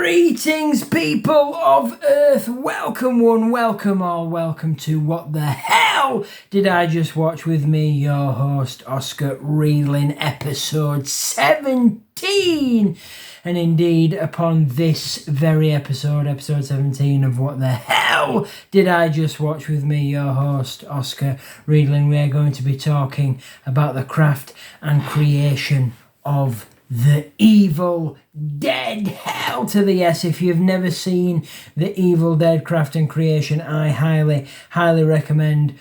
Greetings, people of Earth. Welcome one, welcome all, welcome to What the Hell Did I Just Watch with me, your host, Oscar Reeling, episode 17. And indeed, upon this very episode 17 of What the Hell Did I Just Watch with me, your host, Oscar Reeling, we are going to be talking about the craft and creation of The Evil Dead. Hell to the yes. If you've never seen The Evil Dead craft and creation, I highly recommend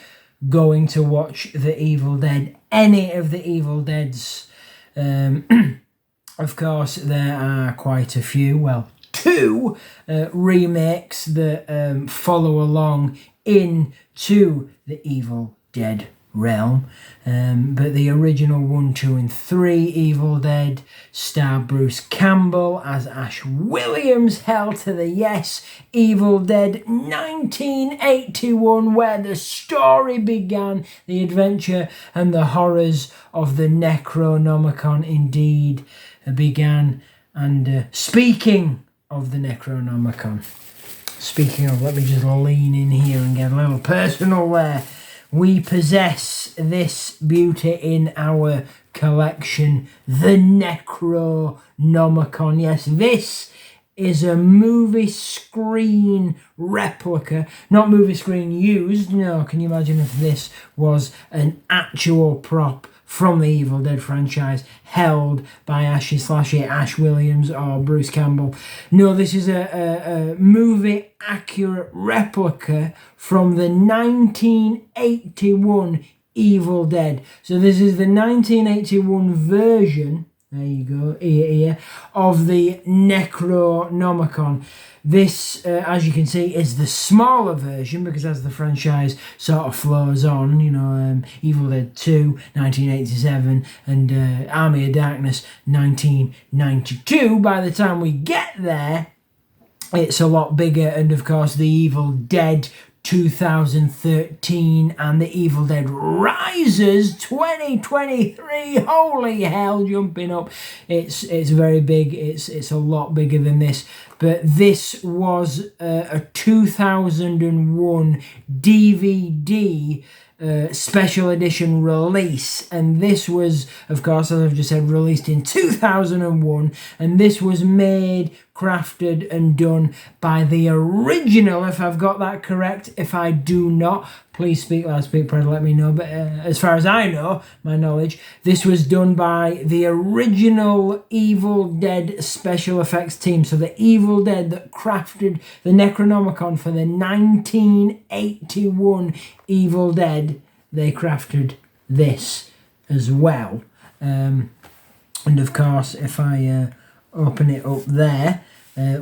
going to watch The Evil Dead. Any of The Evil Deads. Of course, there are quite a few. Well, two remakes that follow along into The Evil Dead realm, but the original 1, 2 and 3 Evil Dead star Bruce Campbell as Ash Williams. Hell to the yes. Evil Dead 1981, where the story began, the adventure and the horrors of the Necronomicon indeed began. And speaking of the Necronomicon, let me just lean in here and get a little personal there. We possess this beauty in our collection, the Necronomicon. Yes, this is a movie screen replica, not movie screen used. No, can you imagine if this was an actual prop from the Evil Dead franchise held by Ash Williams or Bruce Campbell? No, this is a movie accurate replica from the 1981 Evil Dead. So this is the 1981 version, there you go, here, of the Necronomicon. This, as you can see, is the smaller version because as the franchise sort of flows on, you know, Evil Dead 2, 1987, and Army of Darkness, 1992, by the time we get there, it's a lot bigger. And of course, the Evil Dead 2013 and the Evil Dead Rises 2023, holy hell, jumping up. It's very big. It's a lot bigger than this, but this was a 2001 DVD special edition release, and this was, of course, as I've just said, released in 2001, and this was made, crafted and done by the original, if I've got that correct. If I do not, please speak loud, speak proud, let me know. But as far as I know, my knowledge, this was done by the original Evil Dead special effects team. So the Evil Dead that crafted the Necronomicon for the 1981 Evil Dead, they crafted this as well. And of course, if I open it up there,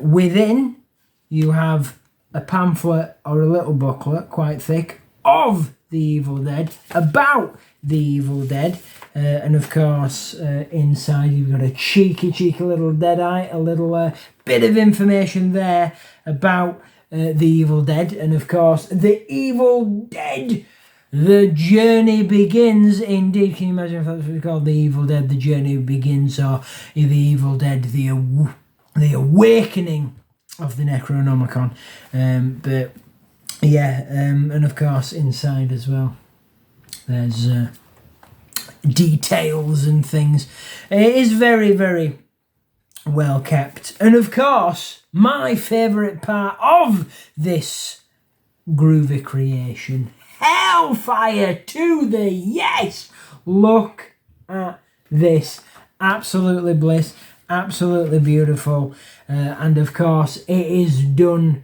within you have a pamphlet or a little booklet, quite thick, of the Evil Dead, about the Evil Dead, and of course inside you've got a cheeky little Deadeye, a little bit of information there about the Evil Dead, and of course the Evil Dead, the journey begins. Indeed, can you imagine if that's what it's called, the Evil Dead, the journey begins, or the Evil Dead, the awakening of the Necronomicon. But yeah, and of course inside as well, there's details and things. It is very, very well kept. And of course, my favourite part of this groovy creation, Hellfire to the yes! Look at this. Absolutely bliss, absolutely beautiful. And of course, it is done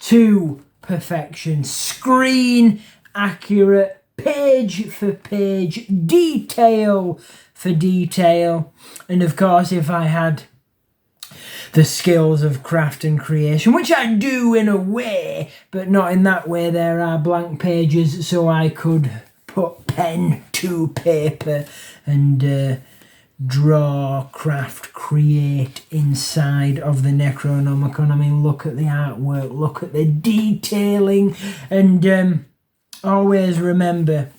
to perfection. Screen accurate, page for page, detail for detail. And of course, if I had the skills of craft and creation, which I do in a way, but not in that way, there are blank pages, so I could put pen to paper and draw, craft, create inside of the Necronomicon. I mean, look at the artwork, look at the detailing, and always remember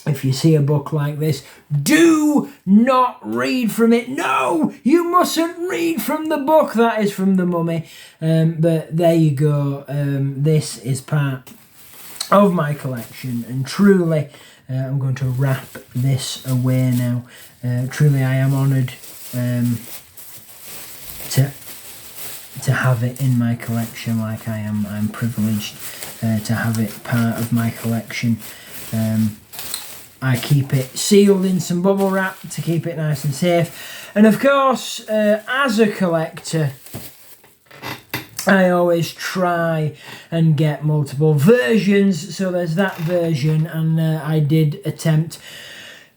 if you see a book like this, do not read from it. No, you mustn't read from the book. That is from The Mummy. But there you go. This is part of my collection, and truly, I'm going to wrap this away now. Truly, I am honoured to have it in my collection. Like I'm privileged to have it part of my collection. I keep it sealed in some bubble wrap to keep it nice and safe. And of course, as a collector, I always try and get multiple versions. So there's that version, and I did attempt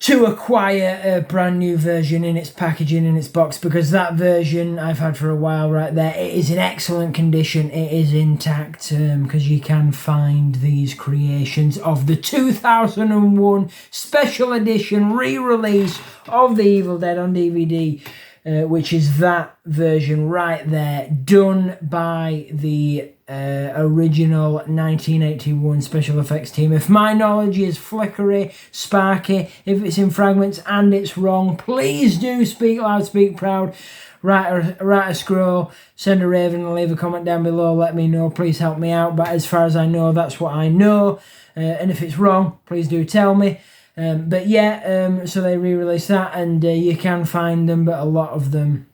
to acquire a brand new version in its packaging, in its box, because that version I've had for a while right there. It is in excellent condition. It is intact, because you can find these creations of the 2001 special edition re-release of The Evil Dead on DVD, which is that version right there, done by the original 1981 special effects team. If my knowledge is flickery, sparky, if it's in fragments and it's wrong, please do speak loud, speak proud. Write a scroll, send a raven, and leave a comment down below. Let me know. Please help me out. But as far as I know, that's what I know. And if it's wrong, please do tell me. But yeah, so they re-released that, and you can find them, but a lot of them,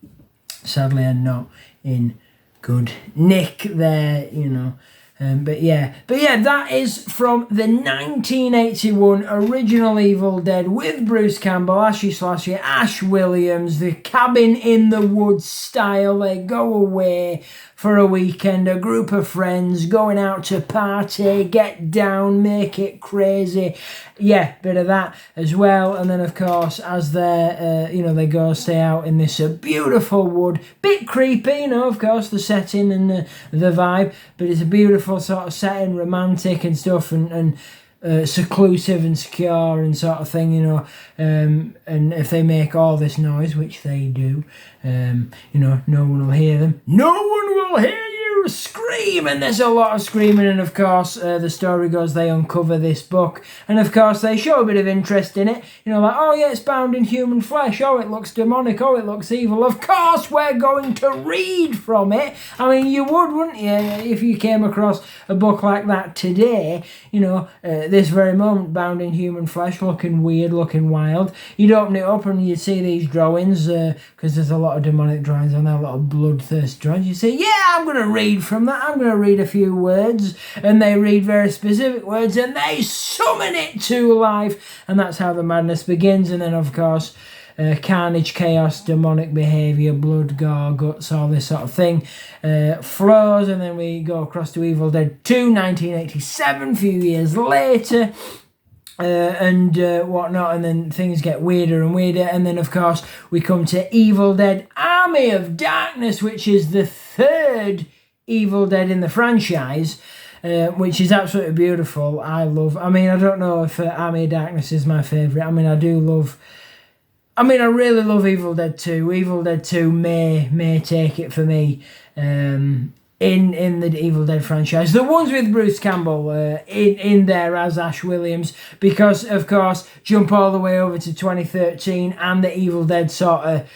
sadly, are not in good nick there, you know. But yeah, that is from the 1981 original Evil Dead with Bruce Campbell, Ashy Slashy, Ash Williams, the cabin in the woods style. They go away for a weekend, a group of friends going out to party, get down, make it crazy. Yeah, bit of that as well. And then, of course, as they go stay out in this beautiful wood, bit creepy, of course, the setting and the vibe, but it's a beautiful sort of setting, romantic and stuff, and seclusive and secure and sort of thing, and if they make all this noise, which they do, no one will hear them. No one will hear you scream, and there's a lot of screaming. And of course, the story goes they uncover this book, and of course they show a bit of interest in it, like, oh yeah, it's bound in human flesh, oh it looks demonic, oh it looks evil, of course we're going to read from it. I mean, you would, wouldn't you, if you came across a book like that today, this very moment, bound in human flesh, looking weird, looking wild. You'd open it up and you'd see these drawings, because there's a lot of demonic drawings on there, a lot of bloodthirst drawings. You say, yeah, I'm going to read from that, I'm going to read a few words, and they read very specific words, and they summon it to life, and that's how the madness begins. And then, of course, carnage, chaos, demonic behaviour, blood, gore, guts, all this sort of thing flows, and then we go across to Evil Dead 2, 1987, a few years later, and whatnot, and then things get weirder and weirder, and then, of course, we come to Evil Dead Army of Darkness, which is the third Evil Dead in the franchise, which is absolutely beautiful. I don't know if Army of Darkness is my favourite. I really love Evil Dead 2. Evil Dead 2 may take it for me in the Evil Dead franchise. The ones with Bruce Campbell in there as Ash Williams, because, of course, jump all the way over to 2013 and the Evil Dead sort of,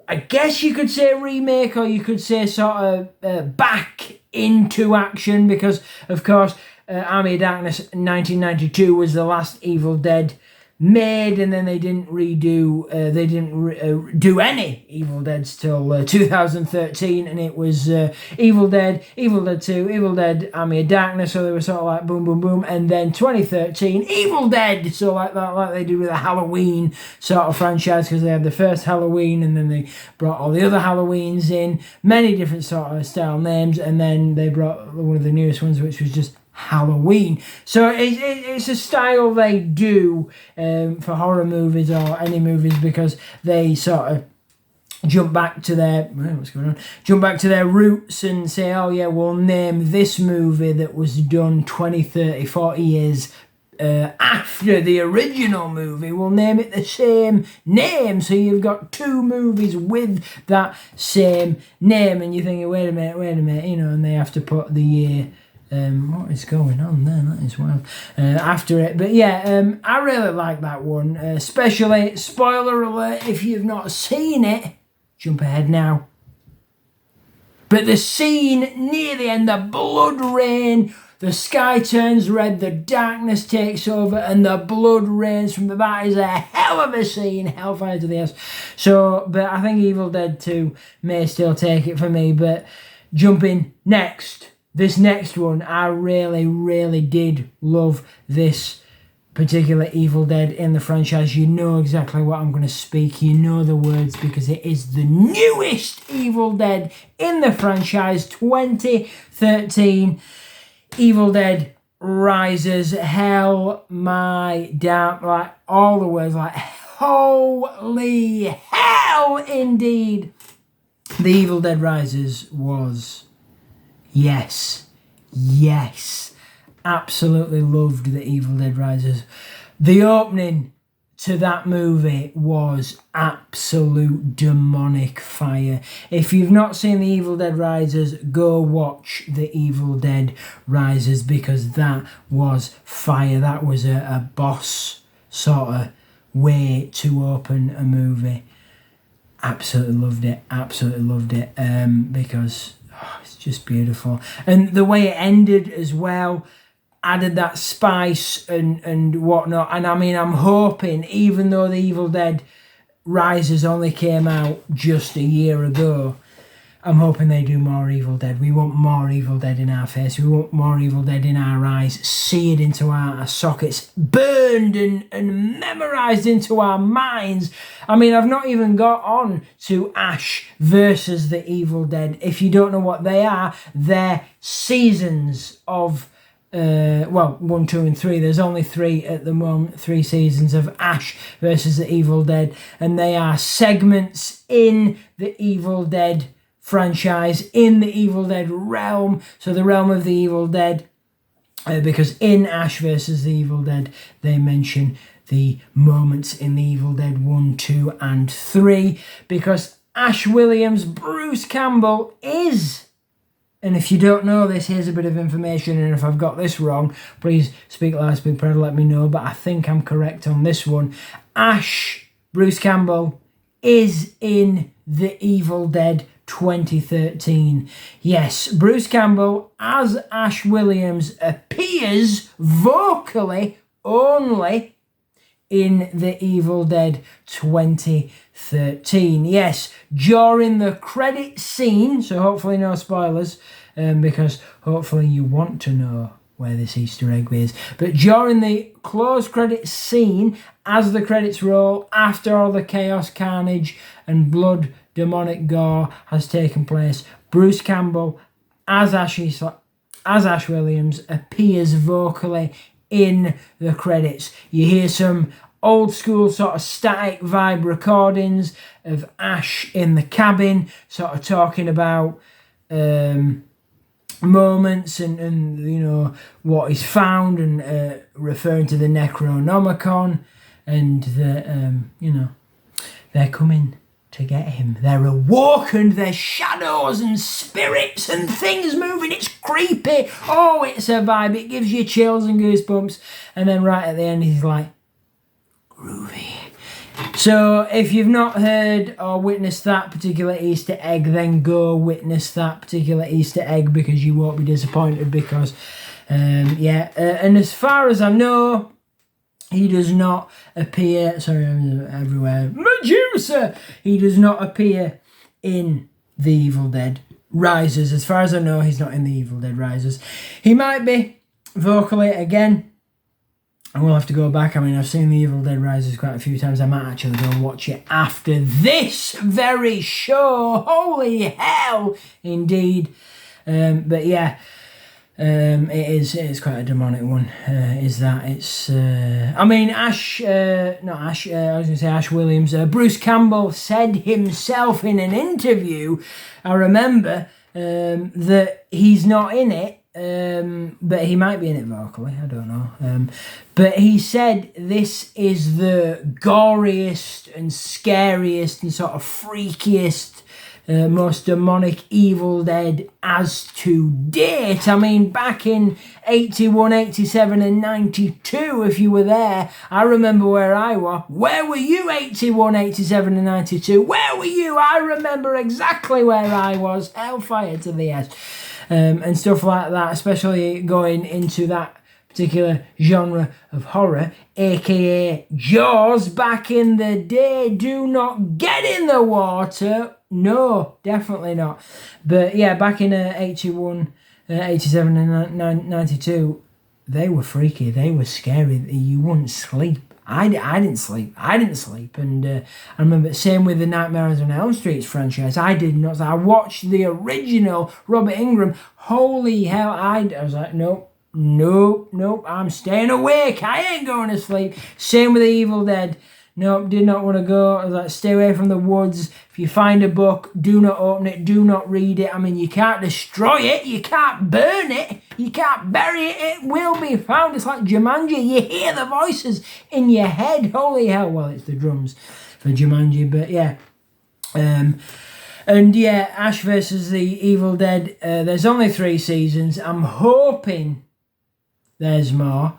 I guess you could say remake, or you could say sort of back into action, because, of course, Army of Darkness 1992 was the last Evil Dead made, and then they didn't do any Evil Deads till 2013, and it was Evil Dead, Evil Dead 2, Evil Dead Army of Darkness, so they were sort of like boom, boom, boom, and then 2013, Evil Dead, so like that, like they did with the Halloween sort of franchise, because they had the first Halloween, and then they brought all the other Halloweens in, many different sort of style names, and then they brought one of the newest ones, which was just Halloween. So it's a style they do for horror movies or any movies, because they sort of jump back to their roots and say, oh yeah, we'll name this movie that was done 20, 30, 40 years after the original movie, we'll name it the same name. So you've got two movies with that same name, and you're thinking, wait a minute, and they have to put the year What is going on there? That is wild. After it, but yeah, I really like that one. Especially, spoiler alert, if you've not seen it, jump ahead now. But the scene near the end, the blood rain, the sky turns red, the darkness takes over, and the blood rains from the bat is a hell of a scene. Hellfire to the ass. So, but I think Evil Dead 2 may still take it for me. But jumping next. This next one, I really, really did love this particular Evil Dead in the franchise. You know exactly what I'm going to speak. You know the words because it is the newest Evil Dead in the franchise, 2013. Evil Dead Rises. Hell, my damn, like all the words, like holy hell indeed. The Evil Dead Rises was... Yes, absolutely loved The Evil Dead Rises. The opening to that movie was absolute demonic fire. If you've not seen The Evil Dead Rises, go watch The Evil Dead Rises because that was fire. That was a boss sort of way to open a movie. Absolutely loved it, because... it's just beautiful. And the way it ended as well added that spice and whatnot. And I mean, I'm hoping, even though The Evil Dead Rises only came out just a year ago, I'm hoping they do more Evil Dead. We want more Evil Dead in our face. We want more Evil Dead in our eyes, seared into our sockets, burned and memorised into our minds. I mean, I've not even got on to Ash versus the Evil Dead. If you don't know what they are, they're seasons of... 1, 2 and 3. There's only 3 at the moment, 3 seasons of Ash versus the Evil Dead. And they are segments in the Evil Dead franchise, in the Evil Dead realm. So the realm of the Evil Dead, because in Ash vs. the Evil Dead, they mention the moments in the Evil Dead 1, 2 and 3. Because Ash Williams, Bruce Campbell is... And if you don't know this, here's a bit of information. And if I've got this wrong, please speak loud, speak proud, let me know. But I think I'm correct on this one. Ash, Bruce Campbell, is in The Evil Dead 2013. Yes, Bruce Campbell as Ash Williams appears vocally only in The Evil Dead 2013. Yes, during the credit scene, so hopefully no spoilers, because hopefully you want to know where this Easter egg is. But during the close credit scene, as the credits roll, after all the chaos, carnage and blood, demonic gore has taken place, Bruce Campbell as Ash Williams appears vocally in the credits. You hear some old school sort of static vibe recordings of Ash in the cabin, sort of talking about moments and you know what he's found, and referring to the Necronomicon, and the you know, they're coming to get him. They're awoken. There's shadows and spirits and things moving. It's creepy. Oh, it's a vibe. It gives you chills and goosebumps. And then right at the end, he's like, groovy. So if you've not heard or witnessed that particular Easter egg, then go witness that particular Easter egg, because you won't be disappointed. Because and as far as I know, he does not appear... Sorry, I'm everywhere. Medusa! He does not appear in The Evil Dead Rises. As far as I know, he's not in The Evil Dead Rises. He might be vocally again. I will have to go back. I mean, I've seen The Evil Dead Rises quite a few times. I might actually go and watch it after this very show. Holy hell, indeed. But yeah... it is quite a demonic one. I mean, Ash Williams, Bruce Campbell said himself in an interview, I remember, that he's not in it, but he might be in it vocally, I don't know. But he said this is the goriest and scariest and sort of freakiest most demonic Evil Dead as to date. I mean, back in 81, 87 and 92, if you were there, I remember where I was. Where were you 81, 87 and 92? Where were you? I remember exactly where I was. Hellfire to the yes. And stuff like that, especially going into that particular genre of horror, aka Jaws back in the day. Do not get in the water. No, definitely not. But yeah, back in 81, 87 and 92, they were freaky. They were scary. You wouldn't sleep. I didn't sleep. And I remember, same with the Nightmares on Elm Street franchise. I did not. I watched the original Robert Ingram. Holy hell, I was like, nope, I'm staying awake. I ain't going to sleep. Same with the Evil Dead. Nope, did not want to go. I was like, stay away from the woods. If you find a book, do not open it, do not read it. I mean, you can't destroy it, you can't burn it, you can't bury it, it will be found. It's like Jumanji, you hear the voices in your head. Holy hell, well, it's the drums for Jumanji, but yeah. And yeah, Ash versus the Evil Dead, there's only 3 seasons. I'm hoping there's more.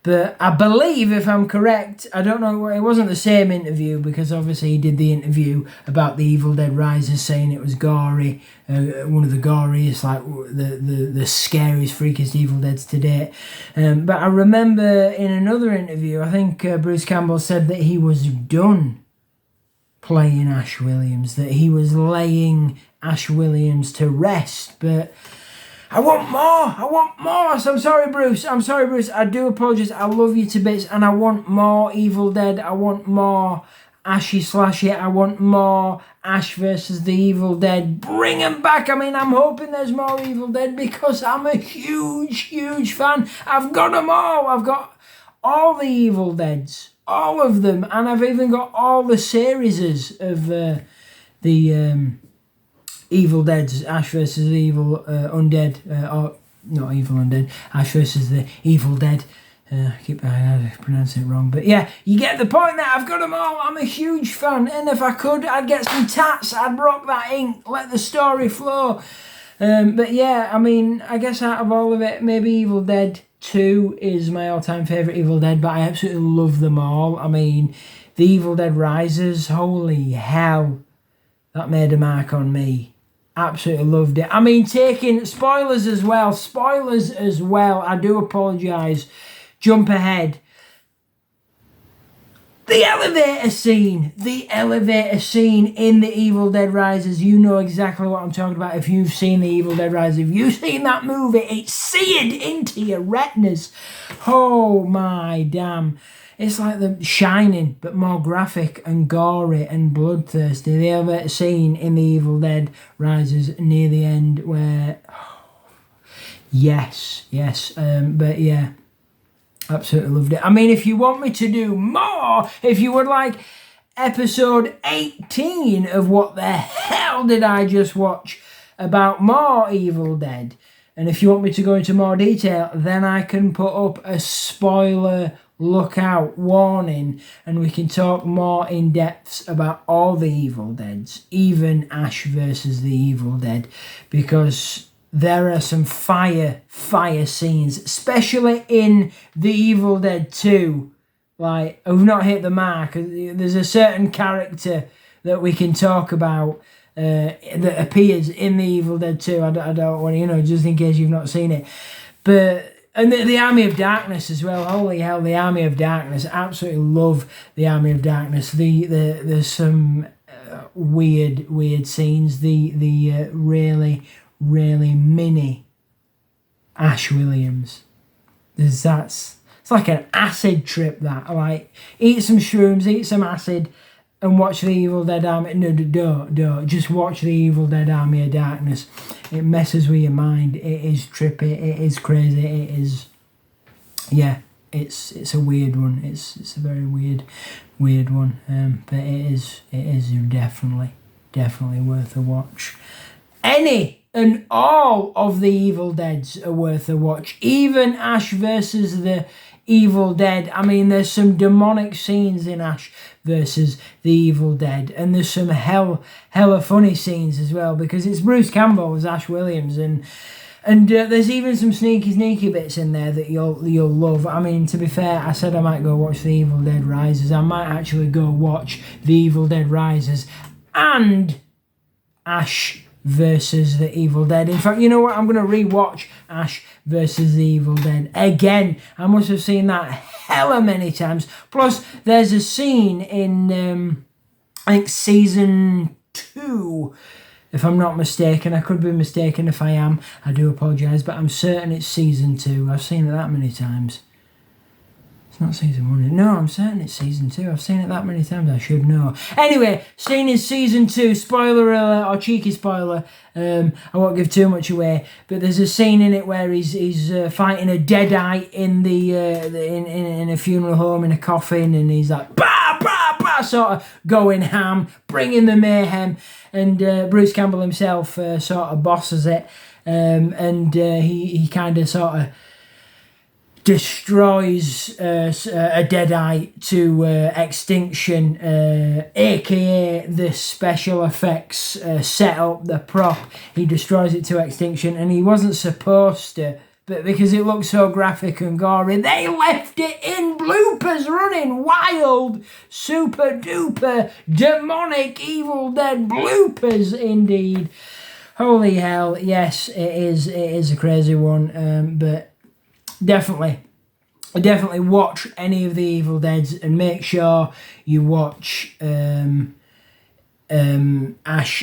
But I believe, if I'm correct, I don't know, it wasn't the same interview, because obviously he did the interview about the Evil Dead Rises, saying it was gory, one of the goriest, like the scariest, freakiest Evil Deads to date. But I remember in another interview, I think Bruce Campbell said that he was done playing Ash Williams, that he was laying Ash Williams to rest, but I want more. So I'm sorry, Bruce. I do apologise. I love you to bits, and I want more Evil Dead. I want more Ashy Slashy. I want more Ash versus the Evil Dead. Bring them back. I mean, I'm hoping there's more Evil Dead, because I'm a huge fan. I've got them all. I've got all the Evil Deads, all of them, and I've even got all the series of the Evil Dead's, Ash versus the Evil Undead, or not Evil Undead, Ash versus the Evil Dead. I keep pronouncing it wrong, but yeah, you get the point there. I've got them all. I'm a huge fan, and if I could, I'd get some tats. I'd rock that ink, let the story flow. But yeah, I mean, I guess out of all of it, maybe Evil Dead 2 is my all-time favourite Evil Dead, but I absolutely love them all. I mean, the Evil Dead Rises, holy hell, that made a mark on me. Absolutely loved it. I mean, taking spoilers as well. I do apologise. Jump ahead. The elevator scene in the Evil Dead Rises. You know exactly what I'm talking about if you've seen the Evil Dead Rises. If you've seen that movie, it's seared into your retinas. Oh my damn. It's like The Shining, but more graphic and gory and bloodthirsty. The elevator scene in the Evil Dead Rises near the end where... Yes. But yeah, absolutely loved it. I mean, if you want me to do more, if you would like episode 18 of What the Hell Did I Just Watch about more Evil Dead, and if you want me to go into more detail, then I can put up a spoiler look out warning, and we can talk more in depth about all the Evil Deads, even Ash versus the Evil Dead, because there are some fire scenes, especially in the Evil Dead 2. Like, I've not hit the mark. There's a certain character that we can talk about that appears in the Evil Dead 2. I don't want to, just in case you've not seen it. But and the Army of Darkness as well. Holy hell, the Army of Darkness. Absolutely love the Army of Darkness. There's some weird scenes. The really mini Ash Williams. It's like an acid trip, that. Like, eat some shrooms, eat some acid, and watch the Evil Dead Army. No, don't. Just watch the Evil Dead Army of Darkness. It messes with your mind. It is trippy. It is crazy. It is... Yeah, it's a weird one. It's a very weird one. But it is definitely worth a watch. Any and all of the Evil Deads are worth a watch. Even Ash versus the Evil Dead. I mean, there's some demonic scenes in Ash versus the Evil Dead, and there's some hella funny scenes as well, because it's Bruce Campbell as Ash Williams, and there's even some sneaky bits in there that you'll love. I mean, to be fair, I said I might go watch The Evil Dead Rises. I might actually go watch The Evil Dead Rises and Ash versus the Evil Dead. In fact, you know what? I'm going to re-watch Ash versus the Evil Dead again. I must have seen that hella many times. Plus, there's a scene in, I think, season 2, if I'm not mistaken. I could be mistaken. If I am, I do apologise, but I'm certain it's season 2. I've seen it that many times. It's not season 1. No, I'm certain it's season 2. I've seen it that many times, I should know. Anyway, scene in season 2, spoiler alert, or cheeky spoiler, I won't give too much away, but there's a scene in it where he's fighting a deadite in in a funeral home in a coffin, and he's like, bah, bah, bah, sort of going ham, bringing the mayhem, and Bruce Campbell himself sort of bosses it, and he kind of sort of destroys a deadite to extinction, aka the special effects setup, the prop. He destroys it to extinction, and he wasn't supposed to, but because it looked so graphic and gory, they left it in bloopers, running wild, super duper demonic Evil Dead bloopers indeed. Holy hell, yes, it is a crazy one, but definitely watch any of the Evil Deads, and make sure you watch Ash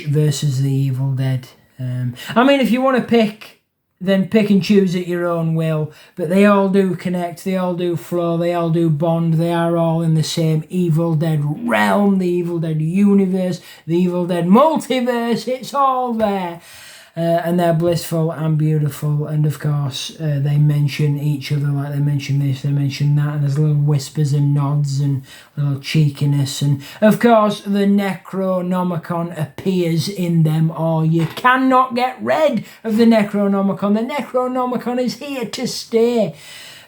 versus the Evil Dead. I mean, if you want to pick, then pick and choose at your own will, but they all do connect, they all do flow, they all do bond, they are all in the same Evil Dead realm, the Evil Dead universe, the Evil Dead multiverse, it's all there. And they're blissful and beautiful, and of course they mention each other, like they mention this, they mention that, and there's little whispers and nods and little cheekiness, and of course the Necronomicon appears in them all. You cannot get rid of the Necronomicon. The Necronomicon is here to stay.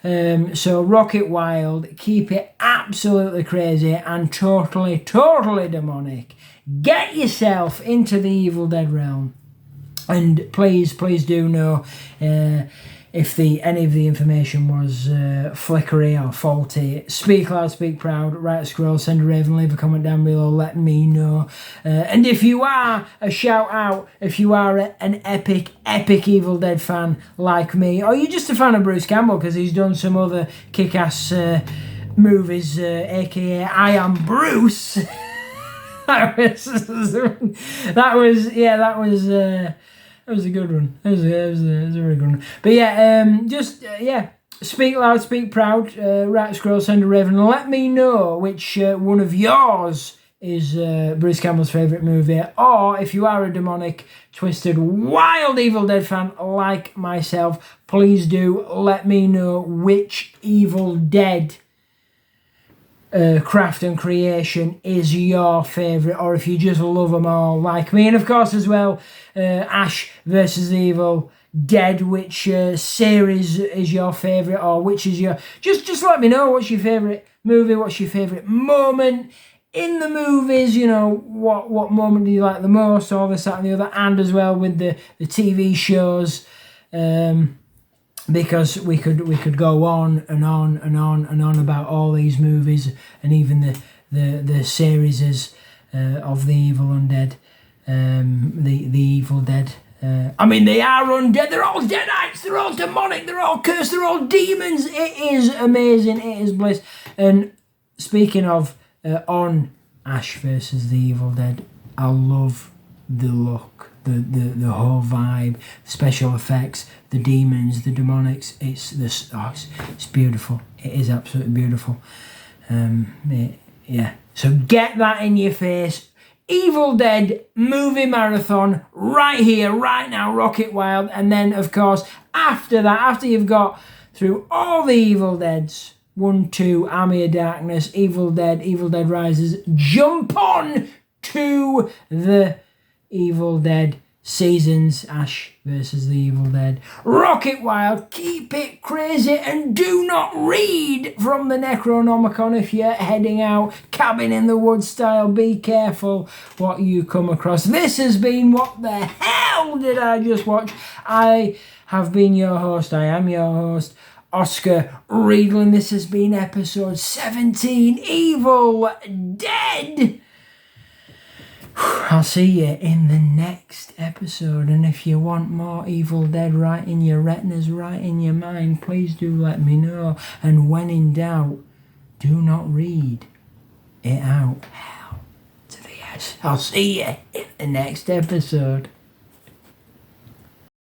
So rock it wild, keep it absolutely crazy and totally demonic. Get yourself into the Evil Dead realm. And please do know if any of the information was flickery or faulty. Speak loud, speak proud, write a scroll, send a raven, leave a comment down below, let me know. And if you are, a shout out, if you are an epic Evil Dead fan like me, or you're just a fan of Bruce Campbell because he's done some other kick-ass movies, aka I Am Bruce. That was a good one. That was a very good one. But yeah, speak loud, speak proud, write a scroll, send a raven, and let me know which one of yours is Bruce Campbell's favourite movie, or if you are a demonic, twisted, wild Evil Dead fan like myself, please do let me know which Evil Dead craft and creation is your favourite, or if you just love them all like me. And of course as well, Ash versus the Evil Dead, which series is your favourite, or which is your, just let me know what's your favourite movie, what's your favourite moment in the movies, you know, what moment do you like the most, all this, that and the other, and as well with the TV shows, because we could go on and on and on and on about all these movies, and even the series of the Evil Undead, the Evil Dead. I mean, they are undead, they're all deadites, they're all demonic, they're all cursed, they're all demons. It is amazing, it is bliss. And speaking of on Ash versus the Evil Dead, I love the look, the whole vibe, special effects, the demons, the demonics. It's beautiful. It is absolutely beautiful. Yeah. So get that in your face. Evil Dead movie marathon right here, right now, rock it wild. And then, of course, after that, after you've got through all the Evil Deads, 1, 2, Army of Darkness, Evil Dead Rises, jump on to the Evil Dead seasons, Ash versus the Evil Dead. Rock it wild, keep it crazy, and do not read from the Necronomicon if you're heading out cabin in the woods style. Be careful what you come across. This has been What the Hell Did I Just Watch? I have been your host. I am your host, Oscar Riegel. This has been episode 17, Evil Dead. I'll see you in the next episode, and if you want more Evil Dead right in your retinas, right in your mind, please do let me know. And when in doubt, do not read it out. Hell to the yes. I'll see you in the next episode.